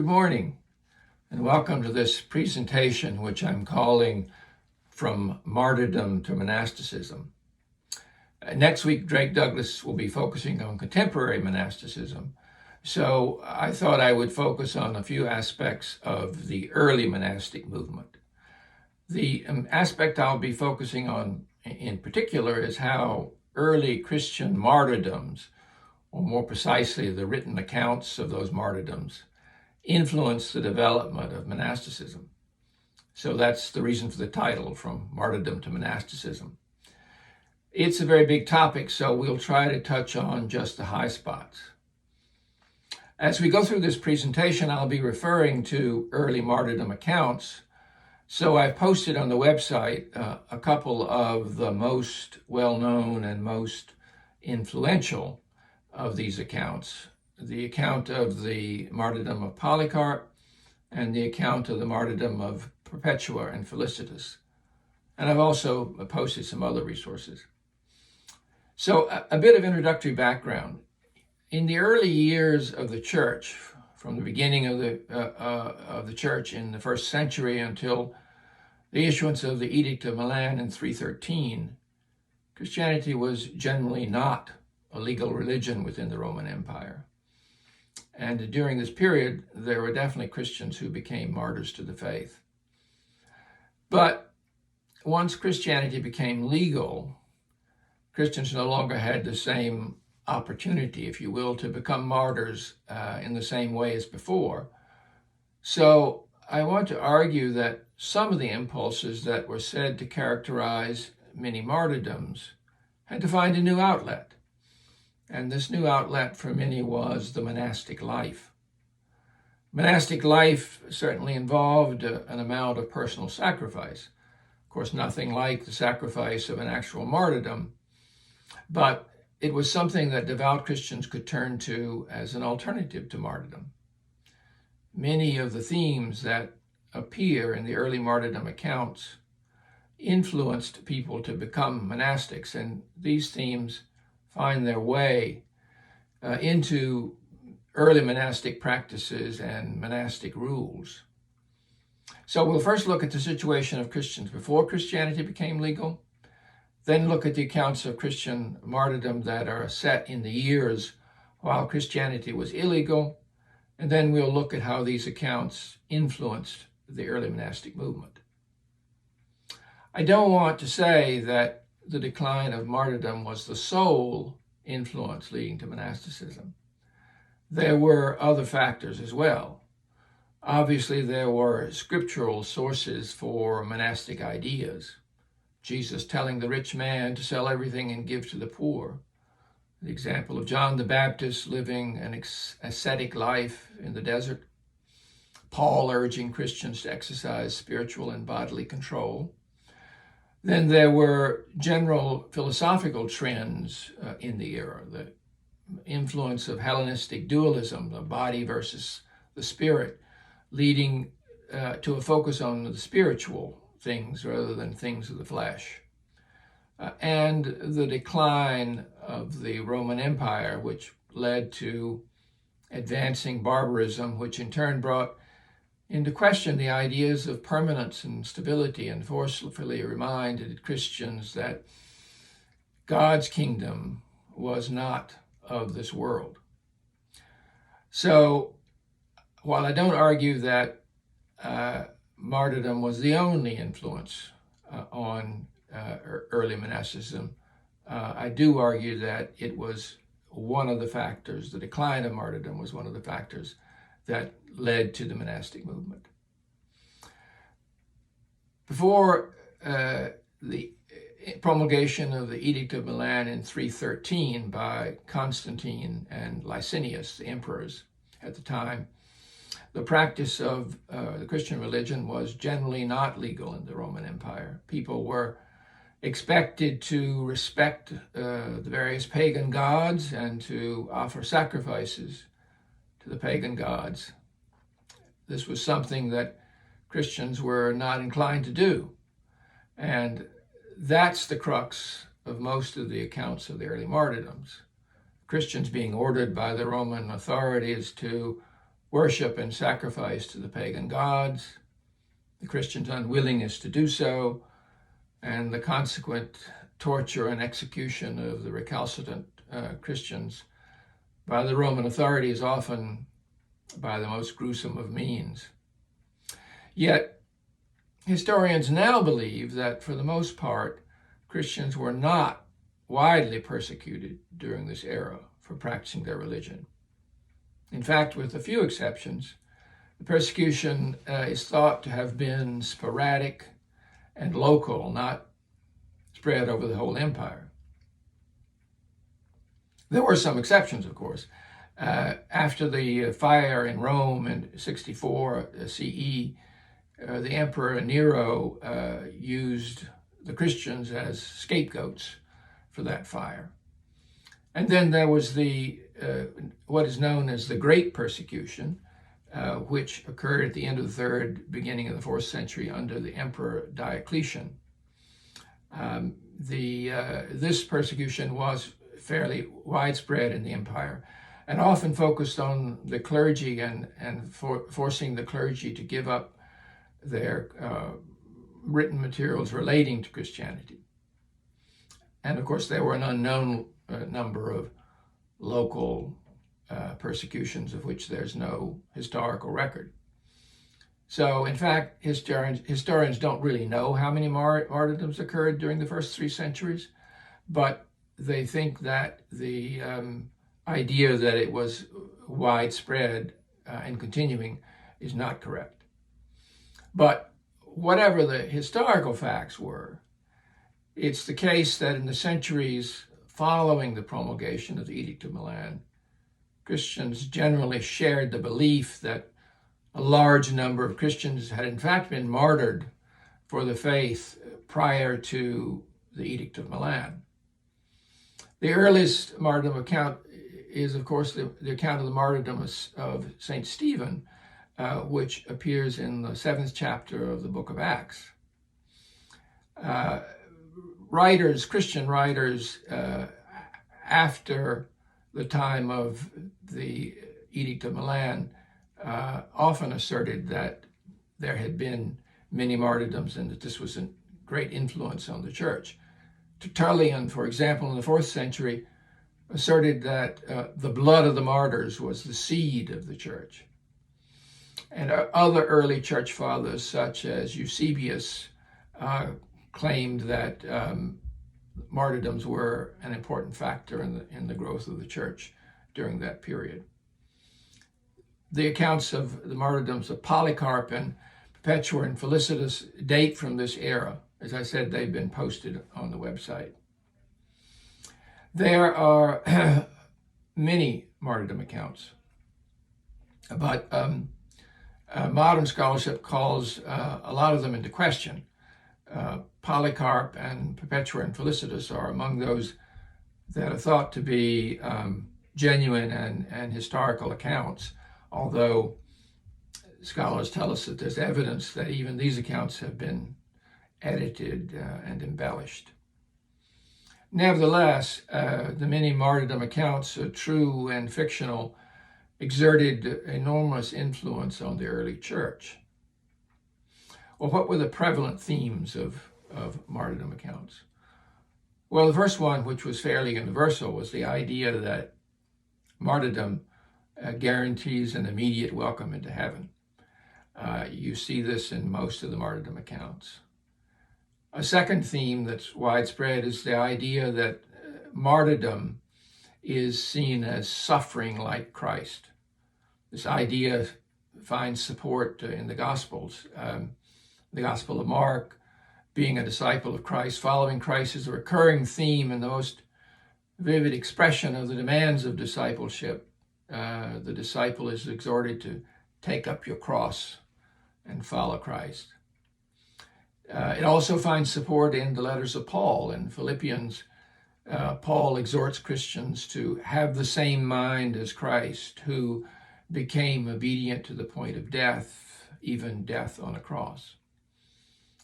Good morning, and welcome to this presentation, which I'm calling From Martyrdom to Monasticism. Next week, Drake Douglas will be focusing on contemporary monasticism, so I thought I would focus on a few aspects of the early monastic movement. The aspect I'll be focusing on in particular is how early Christian martyrdoms, or more precisely, the written accounts of those martyrdoms, influenced the development of monasticism. So that's the reason for the title, From Martyrdom to Monasticism. It's a very big topic, so we'll try to touch on just the high spots. As we go through this presentation, I'll be referring to early martyrdom accounts. So I've posted on the website a couple of the most well-known and most influential of these accounts. The account of the martyrdom of Polycarp and the account of the martyrdom of Perpetua and Felicitas. And I've also posted some other resources. So a bit of introductory background. In the early years of the church, from the beginning of the church in the first century until the issuance of the Edict of Milan in 313, Christianity was generally not a legal religion within the Roman Empire. And during this period, there were definitely Christians who became martyrs to the faith. But once Christianity became legal, Christians no longer had the same opportunity, if you will, to become martyrs in the same way as before. So I want to argue that some of the impulses that were said to characterize many martyrdoms had to find a new outlet. And this new outlet for many was the monastic life. Monastic life certainly involved an amount of personal sacrifice. Of course, nothing like the sacrifice of an actual martyrdom, but it was something that devout Christians could turn to as an alternative to martyrdom. Many of the themes that appear in the early martyrdom accounts influenced people to become monastics, and these themes find their way into early monastic practices and monastic rules. So we'll first look at the situation of Christians before Christianity became legal, then look at the accounts of Christian martyrdom that are set in the years while Christianity was illegal, and then we'll look at how these accounts influenced the early monastic movement. I don't want to say that the decline of martyrdom was the sole influence leading to monasticism. There were other factors as well. Obviously, there were scriptural sources for monastic ideas. Jesus telling the rich man to sell everything and give to the poor. The example of John the Baptist living an ascetic life in the desert. Paul urging Christians to exercise spiritual and bodily control. Then there were general philosophical trends in the era, the influence of Hellenistic dualism, the body versus the spirit, leading to a focus on the spiritual things rather than things of the flesh. And the decline of the Roman Empire, which led to advancing barbarism, which in turn brought into question the ideas of permanence and stability, and forcefully reminded Christians that God's kingdom was not of this world. So while I don't argue that martyrdom was the only influence on early monasticism, I do argue that it was one of the factors. The decline of martyrdom was one of the factors that led to the monastic movement. Before the promulgation of the Edict of Milan in 313 by Constantine and Licinius, the emperors at the time, the practice of the Christian religion was generally not legal in the Roman Empire. People were expected to respect the various pagan gods and to offer sacrifices to the pagan gods. This was something that Christians were not inclined to do. And that's the crux of most of the accounts of the early martyrdoms. Christians being ordered by the Roman authorities to worship and sacrifice to the pagan gods, the Christians' unwillingness to do so, and the consequent torture and execution of the recalcitrant Christians by the Roman authorities, often by the most gruesome of means. Yet, historians now believe that, for the most part, Christians were not widely persecuted during this era for practicing their religion. In fact, with a few exceptions, the persecution is thought to have been sporadic and local, not spread over the whole empire. There were some exceptions, of course. After the fire in Rome in 64 CE, the Emperor Nero used the Christians as scapegoats for that fire. And then there was the what is known as the Great Persecution, which occurred at the end of the 3rd, beginning of the 4th century under the Emperor Diocletian. This persecution was fairly widespread in the empire and often focused on the clergy and forcing the clergy to give up their written materials relating to Christianity. And of course, there were an unknown number of local persecutions of which there's no historical record. So, in fact, historians don't really know how many martyrdoms occurred during the first 3 centuries, but they think that the idea that it was widespread and continuing is not correct. But whatever the historical facts were, it's the case that in the centuries following the promulgation of the Edict of Milan, Christians generally shared the belief that a large number of Christians had in fact been martyred for the faith prior to the Edict of Milan. The earliest martyrdom account is, of course, the account of the martyrdom of St. Stephen, which appears in the 7th chapter of the book of Acts. Christian writers, after the time of the Edict of Milan, often asserted that there had been many martyrdoms and that this was a great influence on the church. Tertullian, for example, in the 4th century, asserted that the blood of the martyrs was the seed of the church. And other early church fathers, such as Eusebius, claimed that martyrdoms were an important factor in the growth of the church during that period. The accounts of the martyrdoms of Polycarp and Perpetua and Felicitas date from this era. As I said, they've been posted on the website. There are many martyrdom accounts, but modern scholarship calls a lot of them into question. Polycarp and Perpetua and Felicitas are among those that are thought to be genuine and historical accounts, although scholars tell us that there's evidence that even these accounts have been edited and embellished. Nevertheless, the many martyrdom accounts, true and fictional, exerted enormous influence on the early church. Well, what were the prevalent themes of martyrdom accounts? Well, the first one, which was fairly universal, was the idea that martyrdom guarantees an immediate welcome into heaven. You see this in most of the martyrdom accounts. A second theme that's widespread is the idea that martyrdom is seen as suffering like Christ. This idea finds support in the Gospels. The Gospel of Mark, being a disciple of Christ, following Christ, is a recurring theme and the most vivid expression of the demands of discipleship. The disciple is exhorted to take up your cross and follow Christ. It also finds support in the letters of Paul. In Philippians, Paul exhorts Christians to have the same mind as Christ, who became obedient to the point of death, even death on a cross.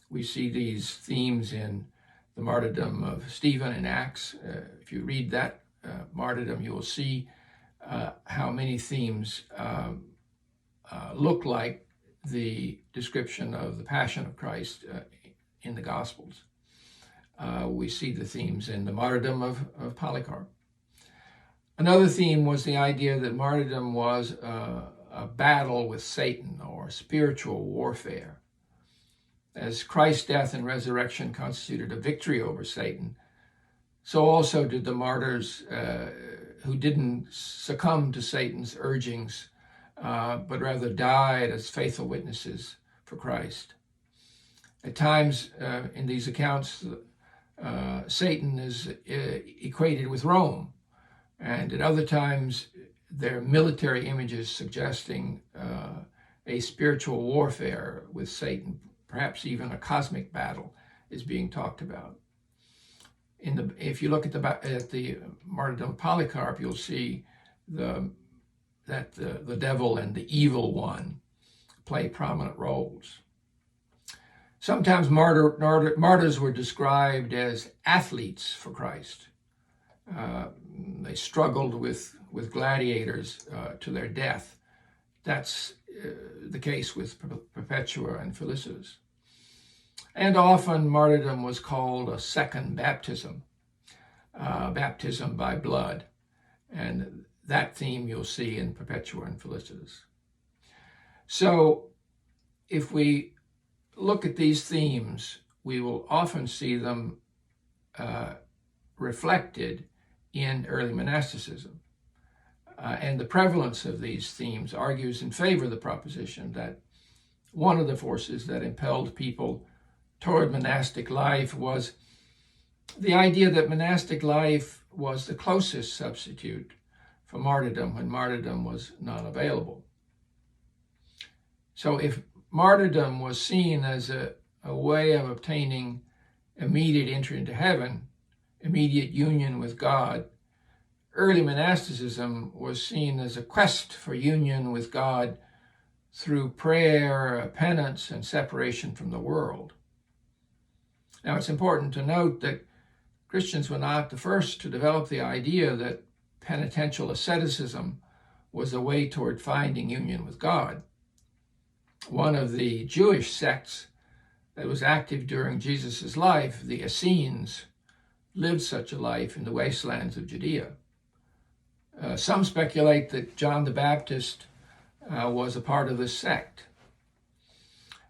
We see these themes in the martyrdom of Stephen in Acts. If you read that martyrdom, you will see how many themes look like the description of the Passion of Christ in the Gospels. We see the themes in the Martyrdom of Polycarp. Another theme was the idea that martyrdom was a battle with Satan, or spiritual warfare. As Christ's death and resurrection constituted a victory over Satan, so also did the martyrs who didn't succumb to Satan's urgings, but rather died as faithful witnesses for Christ. At times in these accounts, Satan is equated with Rome, and at other times there are military images suggesting a spiritual warfare with Satan. Perhaps even a cosmic battle is being talked about. If you look at the Martyrdom of Polycarp, you'll see that the devil and the evil one play prominent roles. Sometimes martyrs were described as athletes for Christ. They struggled with gladiators to their death. That's the case with Perpetua and Felicitas. And often martyrdom was called a second baptism, baptism by blood. And that theme you'll see in Perpetua and Felicitas. So if we look at these themes, we will often see them reflected in early monasticism. And the prevalence of these themes argues in favor of the proposition that one of the forces that impelled people toward monastic life was the idea that monastic life was the closest substitute for martyrdom when martyrdom was not available. So if martyrdom was seen as a way of obtaining immediate entry into heaven, immediate union with God, early monasticism was seen as a quest for union with God through prayer, penance, and separation from the world. Now, it's important to note that Christians were not the first to develop the idea that penitential asceticism was a way toward finding union with God. One of the Jewish sects that was active during Jesus' life, the Essenes, lived such a life in the wastelands of Judea. Some speculate that John the Baptist was a part of this sect.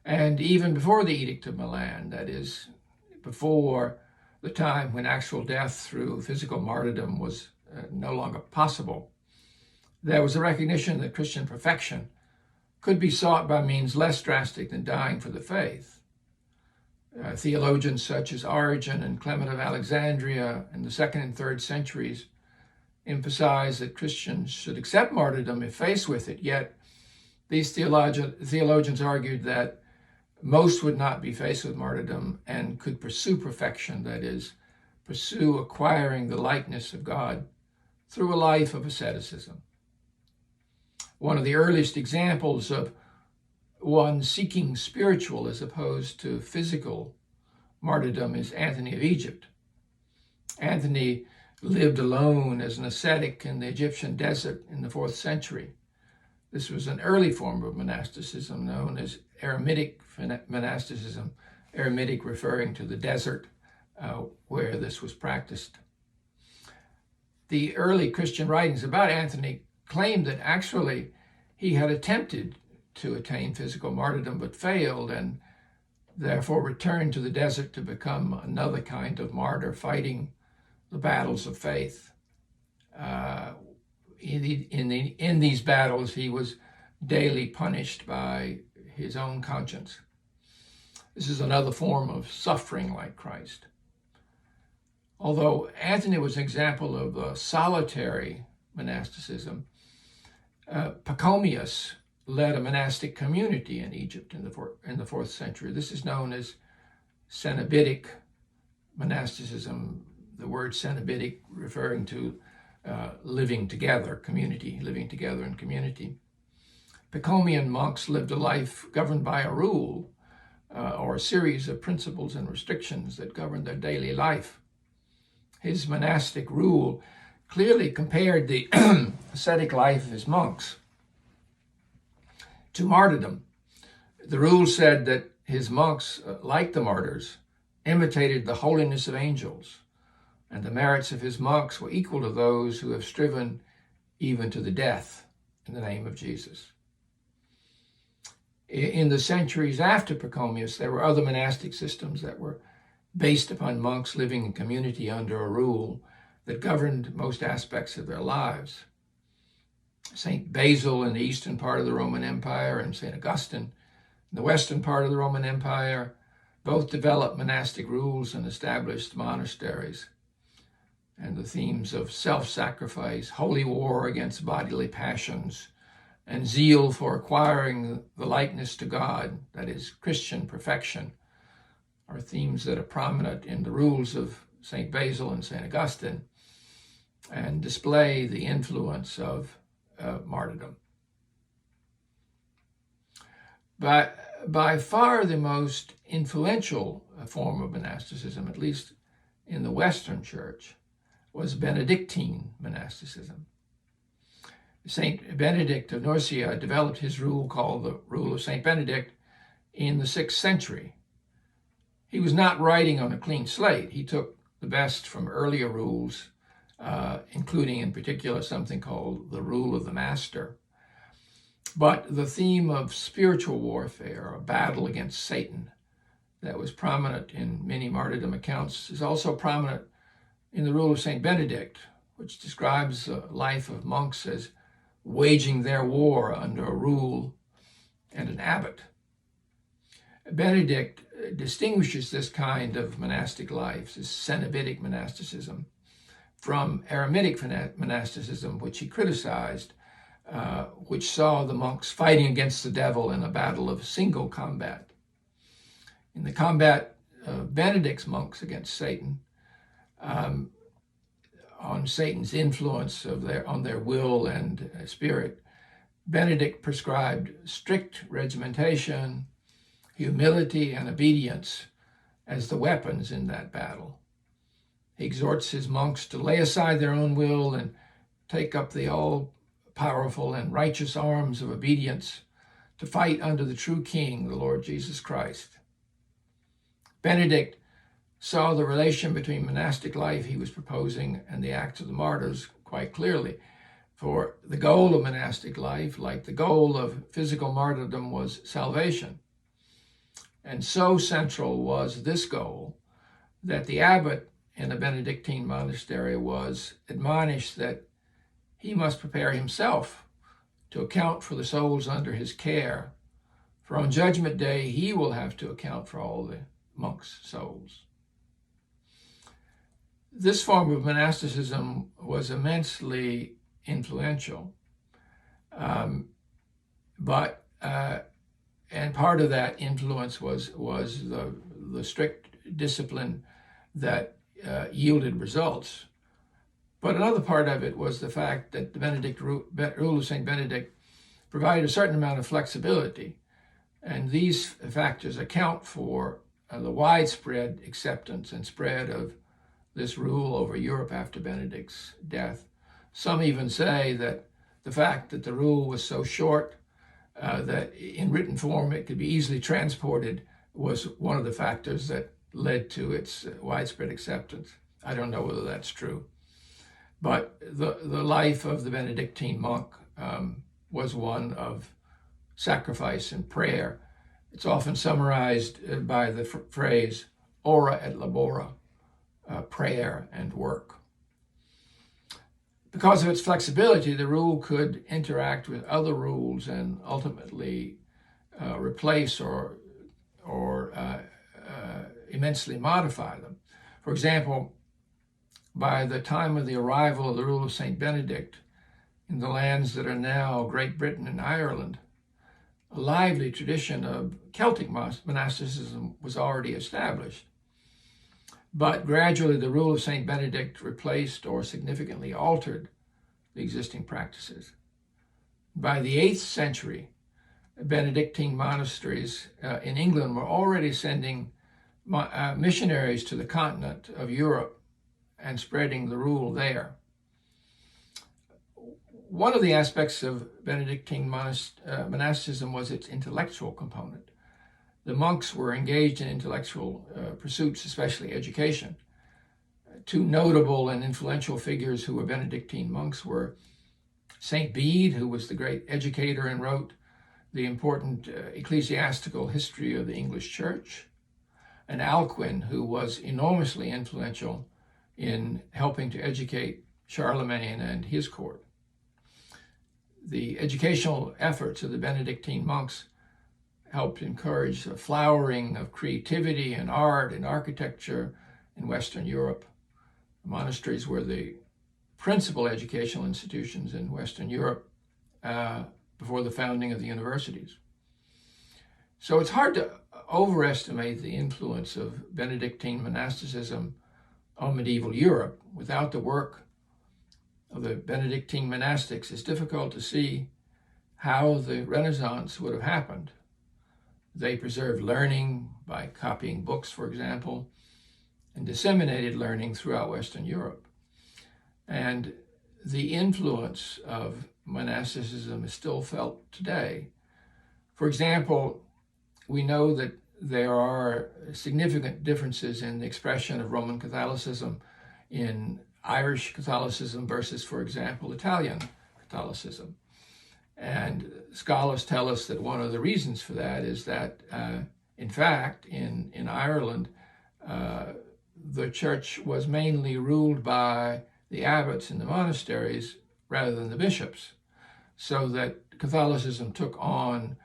And even before the Edict of Milan, that is, before the time when actual death through physical martyrdom was no longer possible, there was a recognition that Christian perfection could be sought by means less drastic than dying for the faith. Theologians such as Origen and Clement of Alexandria in the 2nd and 3rd centuries emphasize that Christians should accept martyrdom if faced with it, yet these theologians argued that most would not be faced with martyrdom and could pursue perfection, that is, pursue acquiring the likeness of God through a life of asceticism. One of the earliest examples of one seeking spiritual as opposed to physical martyrdom is Anthony of Egypt. Anthony lived alone as an ascetic in the Egyptian desert in the 4th century. This was an early form of monasticism known as eremitic monasticism, eremitic referring to the desert where this was practiced. The early Christian writings about Anthony claimed that actually he had attempted to attain physical martyrdom but failed, and therefore returned to the desert to become another kind of martyr, fighting the battles of faith. In these battles, he was daily punished by his own conscience. This is another form of suffering like Christ. Although Anthony was an example of solitary monasticism, Pachomius led a monastic community in Egypt in the 4th century. This is known as Synabidic Monasticism, the word Synabidic referring to living together, community, living together in community. Pachomian monks lived a life governed by a rule or a series of principles and restrictions that governed their daily life. His monastic rule clearly compared the ascetic life of his monks to martyrdom. The rule said that his monks, like the martyrs, imitated the holiness of angels, and the merits of his monks were equal to those who have striven even to the death in the name of Jesus. In the centuries after Pachomius, there were other monastic systems that were based upon monks living in community under a rule that governed most aspects of their lives. St. Basil in the eastern part of the Roman Empire and St. Augustine in the western part of the Roman Empire both developed monastic rules and established monasteries. And the themes of self-sacrifice, holy war against bodily passions, and zeal for acquiring the likeness to God, that is, Christian perfection, are themes that are prominent in the rules of St. Basil and St. Augustine and display the influence of martyrdom. By far the most influential form of monasticism, at least in the Western Church, was Benedictine monasticism. Saint Benedict of Nursia developed his rule called the Rule of Saint Benedict in the 6th century. He was not writing on a clean slate. He took the best from earlier rules, including in particular something called the Rule of the Master. But the theme of spiritual warfare, a battle against Satan, that was prominent in many martyrdom accounts, is also prominent in the Rule of Saint Benedict, which describes the life of monks as waging their war under a rule and an abbot. Benedict distinguishes this kind of monastic life, this Synabidic monasticism, from Eremitic monasticism, which he criticized, which saw the monks fighting against the devil in a battle of single combat. In the combat of Benedict's monks against Satan, on Satan's influence on their will and spirit, Benedict prescribed strict regimentation, humility, and obedience as the weapons in that battle. He exhorts his monks to lay aside their own will and take up the all-powerful and righteous arms of obedience to fight under the true King, the Lord Jesus Christ. Benedict saw the relation between monastic life he was proposing and the Acts of the Martyrs quite clearly. For the goal of monastic life, like the goal of physical martyrdom, was salvation. And so central was this goal that the abbot in a Benedictine monastery was admonished that he must prepare himself to account for the souls under his care, for on Judgment Day he will have to account for all the monks' souls. This form of monasticism was immensely influential, and part of that influence was the strict discipline that yielded results. But another part of it was the fact that the Rule of St. Benedict provided a certain amount of flexibility, and these factors account for the widespread acceptance and spread of this rule over Europe after Benedict's death. Some even say that the fact that the rule was so short that in written form it could be easily transported was one of the factors that led to its widespread acceptance. I don't know whether that's true. But the life of the Benedictine monk was one of sacrifice and prayer. It's often summarized by the phrase ora et labora, prayer and work. Because of its flexibility, the rule could interact with other rules and ultimately replace or immensely modify them. For example, by the time of the arrival of the Rule of St. Benedict in the lands that are now Great Britain and Ireland, a lively tradition of Celtic monasticism was already established. But gradually the Rule of St. Benedict replaced or significantly altered the existing practices. By the 8th century, Benedictine monasteries in England were already sending missionaries to the continent of Europe and spreading the rule there. One of the aspects of Benedictine monasticism was its intellectual component. The monks were engaged in intellectual pursuits, especially education. Two notable and influential figures who were Benedictine monks were Saint Bede, who was the great educator and wrote the important ecclesiastical history of the English Church, and Alcuin, who was enormously influential in helping to educate Charlemagne and his court. The educational efforts of the Benedictine monks helped encourage the flowering of creativity and art and architecture in Western Europe. The monasteries were the principal educational institutions in Western Europe before the founding of the universities. So it's hard to overestimate the influence of Benedictine monasticism on medieval Europe. Without the work of the Benedictine monastics, it's difficult to see how the Renaissance would have happened. They preserved learning by copying books, for example, and disseminated learning throughout Western Europe. And the influence of monasticism is still felt today. For example, we know that there are significant differences in the expression of Roman Catholicism in Irish Catholicism versus, for example, Italian Catholicism. And scholars tell us that one of the reasons for that is that, in fact, in Ireland, the church was mainly ruled by the abbots in the monasteries rather than the bishops, so that Catholicism took on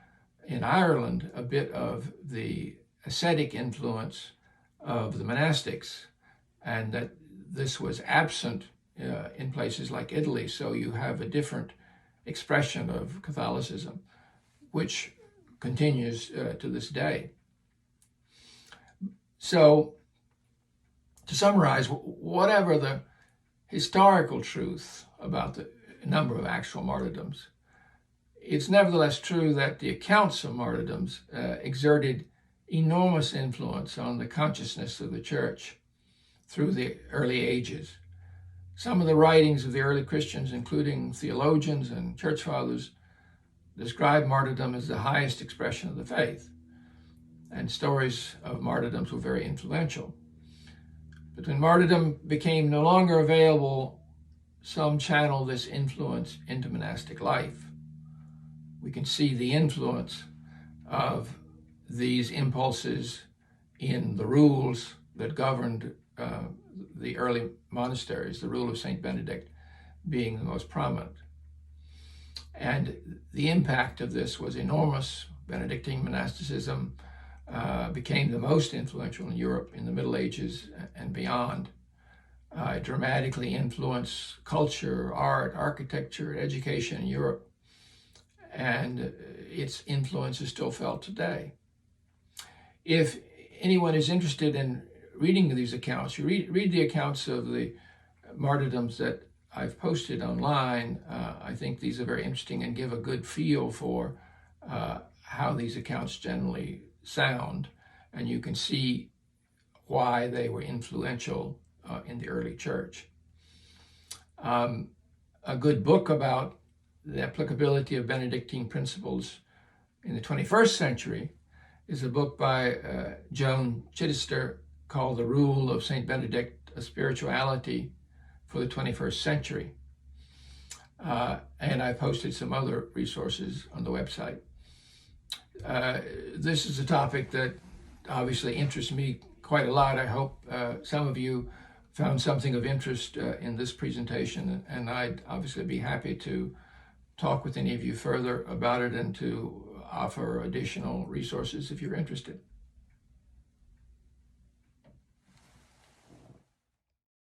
in Ireland a bit of the ascetic influence of the monastics, and that this was absent in places like Italy. So you have a different expression of Catholicism, which continues to this day. So to summarize, whatever the historical truth about the number of actual martyrdoms, it's nevertheless true that the accounts of martyrdoms exerted enormous influence on the consciousness of the church through the early ages. Some of the writings of the early Christians, including theologians and church fathers, describe martyrdom as the highest expression of the faith, and stories of martyrdoms were very influential. But when martyrdom became no longer available, some channeled this influence into monastic life. We can see the influence of these impulses in the rules that governed the early monasteries, the rule of Saint Benedict being the most prominent. And the impact of this was enormous. Benedictine monasticism became the most influential in Europe in the Middle Ages and beyond. It dramatically influenced culture, art, architecture, education in Europe, and its influence is still felt today. If anyone is interested in reading these accounts, you read the accounts of the martyrdoms that I've posted online. I think these are very interesting and give a good feel for how these accounts generally sound, and you can see why they were influential in the early church. A good book about the applicability of Benedictine principles in the 21st century is a book by Joan Chittister called The Rule of St. Benedict, A Spirituality for the 21st Century. And I posted some other resources on the website. This is a topic that obviously interests me quite a lot. I hope some of you found something of interest in this presentation, and I'd obviously be happy to talk with any of you further about it and to offer additional resources if you're interested.